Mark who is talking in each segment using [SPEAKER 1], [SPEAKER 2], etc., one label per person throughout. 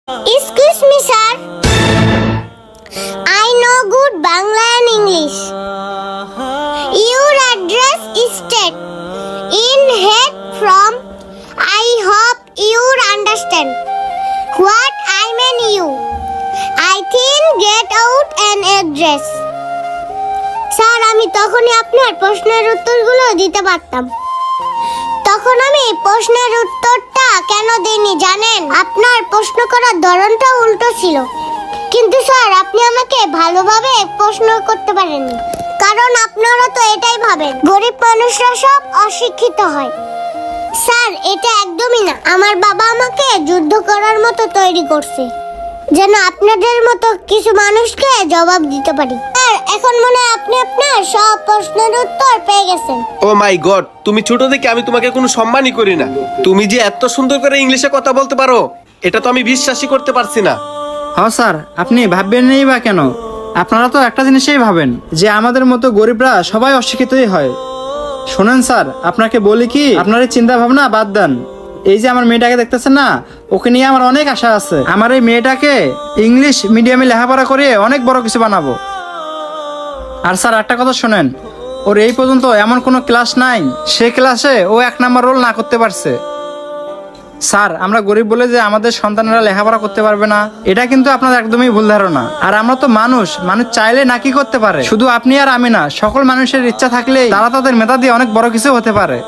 [SPEAKER 1] Excuse me, sir. I know good Bangla and English. Your address is state in head from. I hope you understand what I mean you. I think get out an address. Sir, আমি তখনই আপনার প্রশ্নের উত্তরগুলো দিতে পারতাম। তখন আমি প্রশ্নের উত্তরটা কেন দিইনি জানেন? আপনার প্রশ্ন করার ধরনটা উল্টো ছিল। কিন্তু স্যার, আপনি আমাকে ভালোভাবে প্রশ্ন করতে পারেননি, কারণ আপনারা তো এটাই ভাবেন গরিব মানুষরা সব অশিক্ষিত হয়। স্যার, এটা একদমই না। আমার বাবা আমাকে যুদ্ধ করার মতো তৈরি করছে, যেন আপনাদের মতো কিছু মানুষকে জবাব দিতে পারি। স্যার, এখন মনে হয় আপনি আপনার সব প্রশ্নের উত্তর পেয়ে গেছেন।
[SPEAKER 2] ও মাই গড, তুমি ছোট থেকে আমি তোমাকে কোনো সম্মানই করি না। তুমি যে এত সুন্দর করে ইংলিশে কথা বলতে পারো, এটা তো আমি বিশ্বাসই করতে পারছি না।
[SPEAKER 3] হ্যাঁ স্যার, আপনি ভাববেন নেই বা কেন? আপনারা তো একটা জিনিসই ভাবেন যে আমাদের মতো গরিবরা সবাই অশিক্ষিতই হয়। শোনেন স্যার, আপনাকে বলি কি, আপনার এই চিন্তা ভাবনা বাদ দেন। এই যে আমার মেয়েটাকে দেখতেছেন না, ওকে নিয়ে আমার অনেক আশা আছে। আমার এই মেয়েটাকে ইংলিশ মিডিয়ামে লেখাপড়া করে অনেক বড় কিছু বানাবো। আর স্যার, একটা কথা শোনেন, ওর এই পর্যন্ত এমন কোনো ক্লাস নাই সে ক্লাসে ও 1 নাম্বার রোল না করতে পারছে। স্যার, আমরা গরিব বলে যে আমাদের সন্তানেরা লেখাপড়া করতে পারবে না, এটা কিন্তু আপনাদের একদমই ভুল ধারণা। আর আমরা তো মানুষ চাইলে না কি করতে পারে। শুধু আপনি আর আমি না, সকল মানুষের ইচ্ছা থাকলেই তারা তাদের মেধা দিয়ে অনেক বড় কিছু হতে পারে।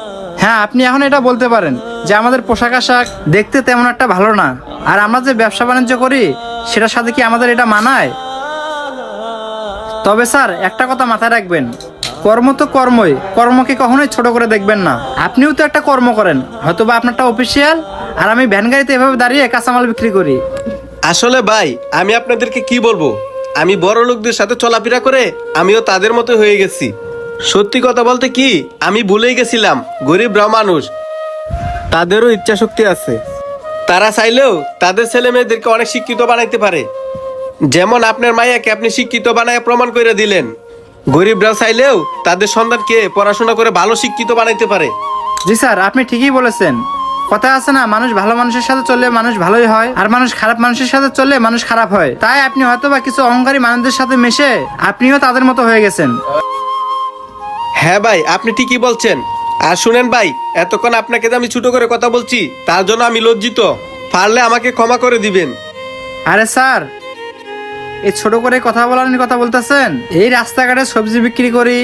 [SPEAKER 3] হ্যাঁ, আপনি এখন এটা বলতে পারেন যে আমাদের পোশাক আশাক দেখতে তেমন একটা ভালো না, আর আমরা যে ব্যবসা বাণিজ্য করি সেটার সাথে কি আমাদের এটা মানায়? তবে স্যার, একটা কথা মাথায় রাখবেন, কর্ম তো কর্মই, কর্মকে কখনোই ছোট করে দেখবেন না। আপনিও তো একটা কর্ম করেন, হয়তোবা আপনারটা অফিসিয়াল, আর আমি ভ্যান গাড়িতে এভাবে দাঁড়িয়ে কাঁচামাল বিক্রি করি।
[SPEAKER 2] আসলে ভাই, আমি আপনাদেরকে কি বলবো, আমি বড় লোকদের সাথে চলাফেরা করে আমিও তাদের মতো হয়ে গেছি। সত্যি কথা বলতে কি, আমি ভুলেই গেছিলাম গরিবরা মানুষ, তাদেরও ইচ্ছা শক্তি আছে। তারা চাইলেও তাদের ছেলে মেয়েদেরকে অনেক শিক্ষিত বানাইতে পারে। যেমন আপনার মাইয়াকে আপনি শিক্ষিত বানায় প্রমাণ করে দিলেন। গরিবরা চাইলেও তাদের সন্তানকে পড়াশোনা করে ভালো শিক্ষিত বানাইতে পারে।
[SPEAKER 3] জি স্যার, আপনি ঠিকই বলেছেন। কথা আছে না, মানুষ ভালো মানুষের সাথে চললে মানুষ ভালোই হয়, আর মানুষ খারাপ মানুষের সাথে চললে মানুষ খারাপ হয়। তাই আপনি হয়তো বা কিছু অহংকারী মানুষদের সাথে মিশে আপনিও তাদের মতো হয়ে গেছেন।
[SPEAKER 2] হ্যাঁ ভাই, আপনি ঠিকই বলছেন। আর শুনেন ভাই, এতক্ষণ আপনাকে যে আমি ছোট করে কথা বলছি তার জন্য আমি লজ্জিত। পারলে আমাকে ক্ষমা করে দিবেন।
[SPEAKER 3] আরে স্যার, এই ছোট করে কথা বলার কথা বলতেছেন? এই রাস্তাঘাটে সবজি বিক্রি করি,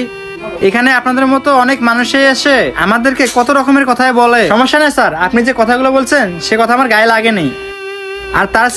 [SPEAKER 3] এখানে আপনাদের মতো অনেক মানুষই এসে আমাদেরকে কত রকমের কথাই বলে। সমস্যা নেই স্যার, আপনি যে কথাগুলো বলছেন সে কথা আমার গায়ে লাগেনি। আর তার